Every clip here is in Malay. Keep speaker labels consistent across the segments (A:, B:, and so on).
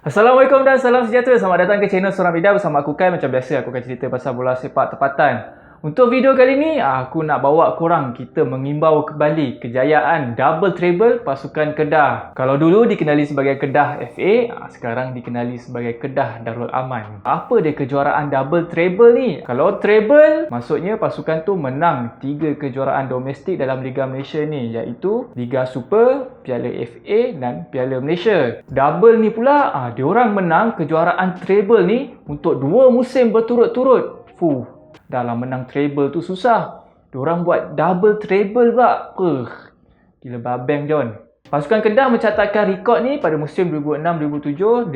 A: Assalamualaikum dan salam sejahtera. Selamat datang ke channel Seorang Bida bersama aku Kai. Macam biasa aku akan cerita pasal bola sepak tempatan. Untuk video kali ni aku nak bawa korang kita mengimbau kembali kejayaan double treble pasukan Kedah. Kalau dulu dikenali sebagai Kedah FA, sekarang dikenali sebagai Kedah Darul Aman. Apa dia kejuaraan double treble ni? Kalau treble maksudnya pasukan tu menang 3 kejuaraan domestik dalam Liga Malaysia ni, iaitu Liga Super, Piala FA dan Piala Malaysia. Double ni pula diorang menang kejuaraan treble ni untuk 2 musim berturut-turut. Dalam menang treble tu susah, diorang buat double treble pula. Gila babeng John. Pasukan Kedah mencatatkan rekod ni pada musim 2006-2007,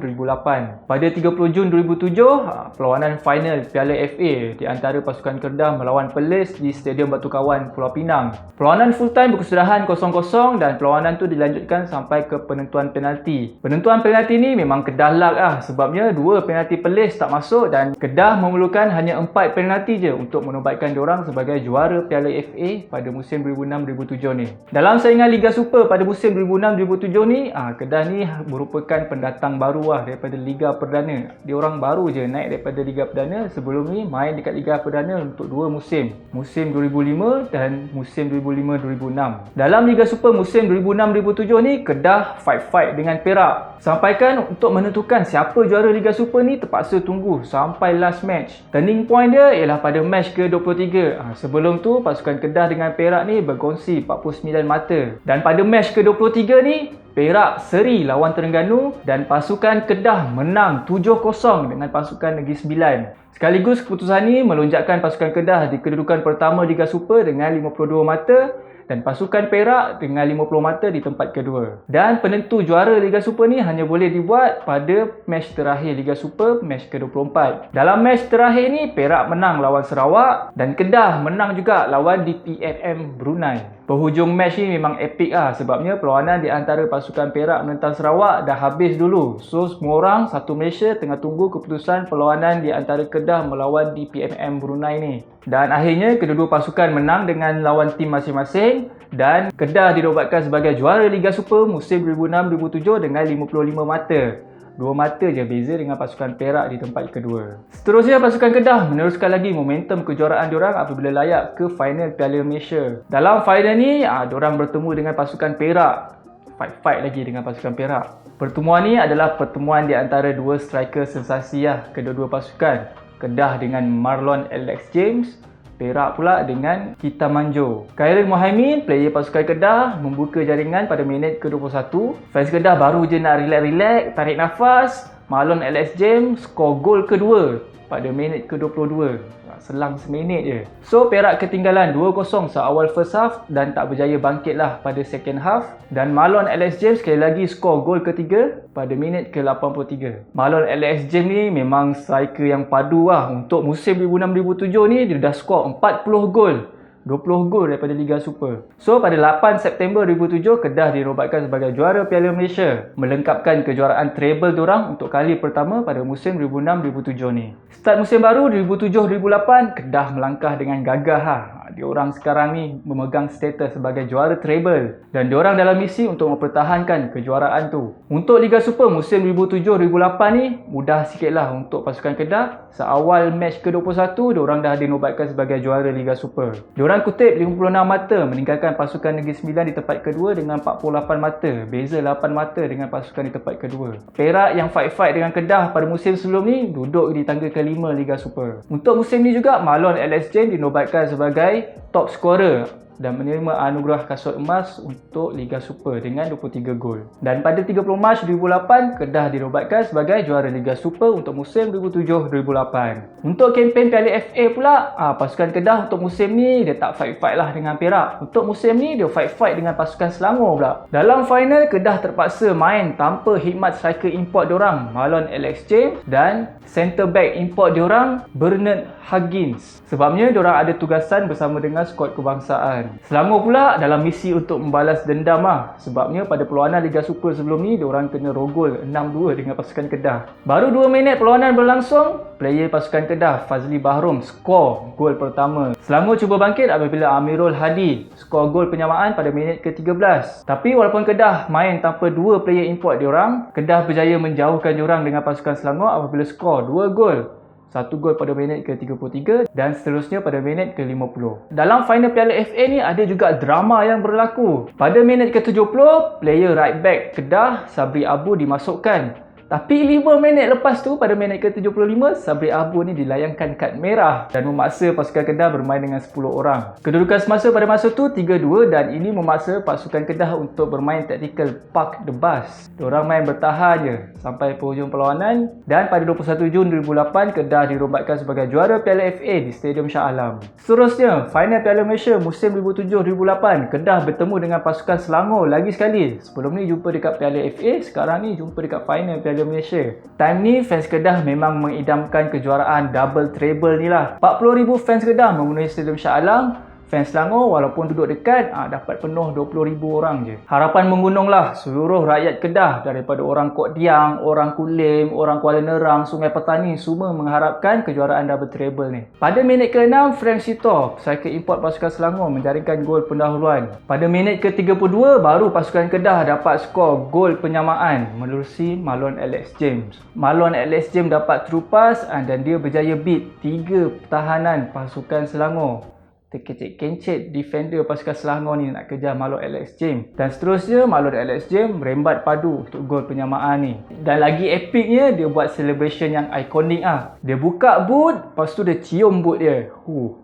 A: 2007-2008. Pada 30 Jun 2007, perlawanan final Piala FA di antara pasukan Kedah melawan Perlis di Stadium Batu Kawan, Pulau Pinang. Perlawanan full time berkesudahan 0-0 dan perlawanan tu dilanjutkan sampai ke penentuan penalti. Penentuan penalti ni memang Kedah luck sebabnya 2 penalti Perlis tak masuk dan Kedah memerlukan hanya 4 penalti je untuk menobatkan diorang sebagai juara Piala FA pada musim 2006-2007 ni. Dalam saingan Liga Super pada musim 2006-2007 ni, Kedah ni merupakan pendatang baru daripada Liga Perdana. Dia orang baru je naik daripada Liga Perdana. Sebelum ni main dekat Liga Perdana untuk 2 musim. Musim 2005 dan musim 2005-2006. Dalam Liga Super musim 2006-2007 ni, Kedah fight dengan Perak. Sampaikan untuk menentukan siapa juara Liga Super ni terpaksa tunggu sampai last match. Turning point dia ialah pada match ke-23. Sebelum tu pasukan Kedah dengan Perak ni berkongsi 49 mata. Dan pada match ke-23 ni, Perak seri lawan Terengganu dan pasukan Kedah menang 7-0 dengan pasukan Negeri Sembilan. Sekaligus keputusan ni melonjakkan pasukan Kedah di kedudukan pertama Liga Super dengan 52 mata dan pasukan Perak dengan 50 mata di tempat kedua. Dan penentu juara Liga Super ni hanya boleh dibuat pada match terakhir Liga Super, match ke-24. Dalam match terakhir ni, Perak menang lawan Sarawak dan Kedah menang juga lawan DPMM Brunei. Penghujung match ni memang epik sebabnya perlawanan di antara pasukan Perak menentang Sarawak dah habis dulu. So semua orang satu Malaysia tengah tunggu keputusan perlawanan di antara Kedah melawan DPMM Brunei ni. Dan akhirnya kedua-dua pasukan menang dengan lawan tim masing-masing dan Kedah dinobatkan sebagai juara Liga Super musim 2006-2007 dengan 55 mata. 2 mata je beza dengan pasukan Perak di tempat kedua. Seterusnya pasukan Kedah meneruskan lagi momentum kejuaraan diorang apabila layak ke final Piala Malaysia. Dalam final ni, diorang bertemu dengan pasukan Perak. Fight lagi dengan pasukan Perak. Pertemuan ni adalah pertemuan di antara 2 striker sensasi kedua-dua pasukan. Kedah dengan Marlon Alex James, Perak pula dengan Kita Manjo. Khairil Mohamed, player pasukan Kedah, membuka jaringan pada minit ke-21. Fans Kedah baru je nak relax, tarik nafas. Marlon Alex James skor gol kedua pada minit ke-22. Selang seminit je. So Perak ketinggalan 2-0 seawal first half dan tak berjaya bangkitlah pada second half. Dan Marlon Alex James sekali lagi skor gol ketiga pada minit ke-83. Marlon Alex James ni memang striker yang padu Untuk musim 2006-2007 ni dia dah skor 40 gol. 20 gol daripada Liga Super. So pada 8 September 2007, Kedah dinobatkan sebagai juara Piala Malaysia, melengkapkan kejuaraan treble diorang untuk kali pertama pada musim 2006-2007 ni. Start musim baru 2007-2008, Kedah melangkah dengan gagah Diorang sekarang ni memegang status sebagai juara treble dan diorang dalam misi untuk mempertahankan kejuaraan tu. Untuk Liga Super musim 2007-2008 ni mudah sikit untuk pasukan Kedah. Seawal match ke-21, diorang dah dinobatkan sebagai juara Liga Super. Diorang kutip 56 mata meninggalkan pasukan Negeri Sembilan di tempat kedua dengan 48 mata. Beza 8 mata dengan pasukan di tempat kedua. Perak yang fight dengan Kedah pada musim sebelum ni duduk di tangga ke-5 Liga Super. Untuk musim ni juga Marlon Alex James dinobatkan sebagai top scorer dan menerima anugerah kasut emas untuk Liga Super dengan 23 gol. Dan pada 30 Mac 2008, Kedah dinobatkan sebagai juara Liga Super untuk musim 2007-2008. Untuk kempen Piala FA pula, pasukan Kedah untuk musim ni dia tak fight dengan Perak. Untuk musim ni dia fight dengan pasukan Selangor pula. Dalam final, Kedah terpaksa main tanpa khidmat striker import diorang, Marlon Alex James, dan centre back import diorang, Bernard Huggins. Sebabnya diorang ada tugasan bersama dengan skuad kebangsaan. pasukan Selangor pula dalam misi untuk membalas dendam lah. Sebabnya pada perlawanan Liga Super sebelum ni, diorang kena rogol 6-2 dengan pasukan Kedah. Baru 2 minit perlawanan berlangsung, player pasukan Kedah Fazli Bahrom skor gol pertama. Selangor cuba bangkit apabila Amirul Hadi skor gol penyamaan pada minit ke-13. Tapi walaupun Kedah main tanpa 2 player import diorang, Kedah berjaya menjauhkan diorang dengan pasukan Selangor apabila skor 2 gol. 1 gol pada minit ke-33 dan seterusnya pada minit ke-50. Dalam final Piala FA ni ada juga drama yang berlaku. Pada minit ke-70, player right back Kedah Sabri Abu dimasukkan. Tapi 5 minit lepas tu, pada minit ke-75, Sabri Abu ni dilayangkan kad merah dan memaksa pasukan Kedah bermain dengan 10 orang. Kedudukan semasa pada masa tu 3-2 dan ini memaksa pasukan Kedah untuk bermain taktikal park the bus. Diorang main bertahan je sampai penghujung perlawanan dan pada 21 Jun 2008, Kedah dirombatkan sebagai juara Piala FA di Stadium Shah Alam. Seterusnya, final Piala Malaysia musim 2007-2008, Kedah bertemu dengan pasukan Selangor lagi sekali. Sebelum ni jumpa dekat Piala FA, sekarang ni jumpa dekat final Piala Malaysia. Time ni fans Kedah memang mengidamkan kejuaraan double treble ni lah. 40,000 fans Kedah memenuhi Stadium Shah Alam. Fans Selangor walaupun duduk dekat dapat penuh 20,000 orang je. Harapan menggununglah seluruh rakyat Kedah daripada orang Kok Diang, orang Kulim, orang Kuala Nerang, Sungai Petani semua mengharapkan kejuaraan double treble ni. Pada minit ke-6, Frank Sito, striker import pasukan Selangor menjaringkan gol pendahuluan. Pada minit ke-32 baru pasukan Kedah dapat skor gol penyamaan menerusi Marlon Alex James. Marlon Alex James dapat through pass dan dia berjaya beat 3 pertahanan pasukan Selangor. Terkencit-kencit defender pasukan Selangor ni nak kejar Marlon Alex James. Dan seterusnya Marlon Alex James merembat padu untuk gol penyamaan ni. Dan lagi epicnya, dia buat celebration yang ikonik lah. Dia buka boot, lepas tu dia cium boot dia.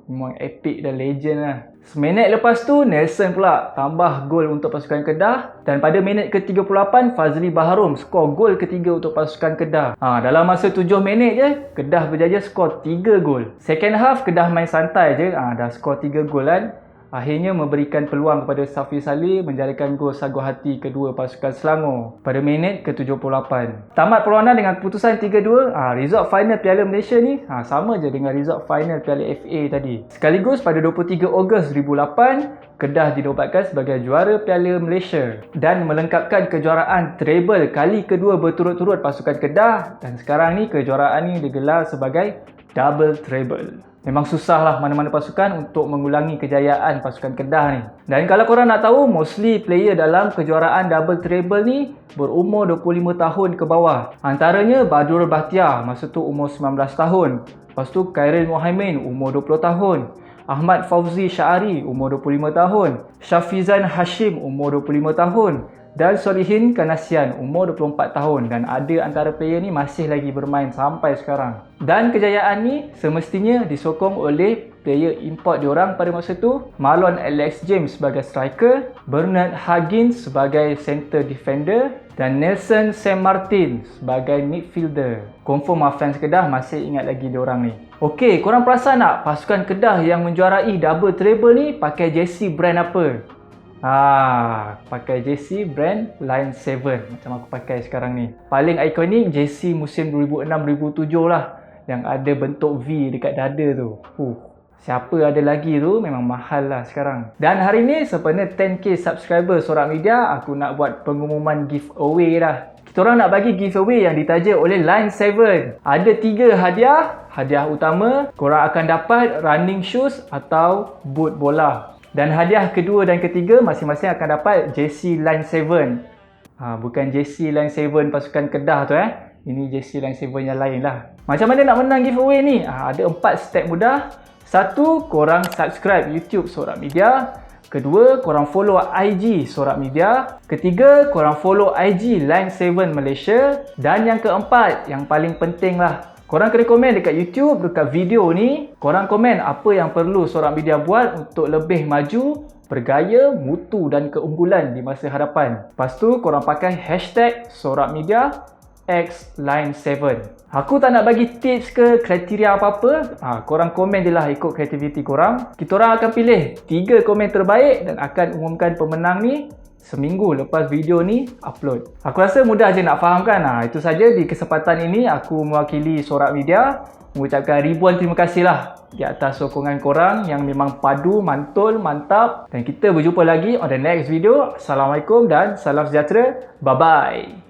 A: Memang epic dan legend lah. Seminit lepas tu, Nelson pula tambah gol untuk pasukan Kedah. Dan pada minit ke-38, Fazli Bahrom skor gol ketiga untuk pasukan Kedah. Dalam masa 7 minit je, Kedah berjaya skor 3 gol. Second half, Kedah main santai je. Dah skor 3 gol kan. Akhirnya memberikan peluang kepada Safi Saleh menjaringkan gol sagu hati kedua pasukan Selangor pada minit ke-78. Tamat perlawanan dengan keputusan 3-2. Result final Piala Malaysia ni sama je dengan result final Piala FA tadi. Sekaligus pada 23 Ogos 2008, Kedah dinobatkan sebagai juara Piala Malaysia dan melengkapkan kejuaraan treble kali kedua berturut-turut pasukan Kedah, dan sekarang ni kejuaraan ni digelar sebagai double treble. Memang susah lah mana-mana pasukan untuk mengulangi kejayaan pasukan Kedah ni. Dan kalau korang nak tahu, mostly player dalam kejuaraan double treble ni berumur 25 tahun ke bawah. Antaranya Badrul Bahtiar, masa tu umur 19 tahun. Lepas tu Khairil Mohamed, umur 20 tahun. Ahmad Fauzi Syari, umur 25 tahun. Syafizan Hashim, umur 25 tahun. Dan Solihin Kanasian, umur 24 tahun. Dan ada antara player ni masih lagi bermain sampai sekarang. Dan kejayaan ni semestinya disokong oleh player import diorang pada masa tu. Marlon Alex James sebagai striker, Bernard Huggins sebagai center defender, dan Nelson Sam Martin sebagai midfielder. Confirm fans Kedah masih ingat lagi diorang ni. Okey, korang perasan tak pasukan Kedah yang menjuarai double treble ni pakai jersey brand apa? Pakai jersey brand Line 7 macam aku pakai sekarang ni. Paling ikonik jersey musim 2006-2007 lah, yang ada bentuk V dekat dada tu. Siapa ada lagi tu memang mahal lah sekarang. Dan hari ni sempena 10k subscriber Sorak Media, aku nak buat pengumuman giveaway dah. Kita orang nak bagi giveaway yang ditaja oleh Line 7. Ada 3 hadiah. Hadiah utama, korang akan dapat running shoes atau boot bola. Dan hadiah kedua dan ketiga masing-masing akan dapat jersey Line 7. Bukan jersey Line 7 pasukan Kedah tu Ini jersey Line 7 yang lain lah. Macam mana nak menang giveaway ni? Ada 4 step mudah. 1, korang subscribe YouTube Sorak Media. Kedua, korang follow IG Sorak Media. Ketiga, korang follow IG Line 7 Malaysia. Dan yang keempat, yang paling penting lah, korang kena komen dekat YouTube, dekat video ni. Korang komen apa yang perlu Sorak Media buat untuk lebih maju, bergaya, mutu dan keunggulan di masa hadapan. Lepas tu, korang pakai hashtag Sorak Media X Line 7. Aku tak nak bagi tips ke kriteria apa-apa. Korang komen je lah ikut kreativiti korang. Kita orang akan pilih 3 komen terbaik dan akan umumkan pemenang ni seminggu lepas video ni upload. Aku rasa mudah je nak faham kan? Itu saja di kesempatan ini aku mewakili Sorak Media mengucapkan ribuan terima kasih lah di atas sokongan korang yang memang padu, mantul, mantap. Dan kita berjumpa lagi on the next video. Assalamualaikum dan salam sejahtera. Bye-bye.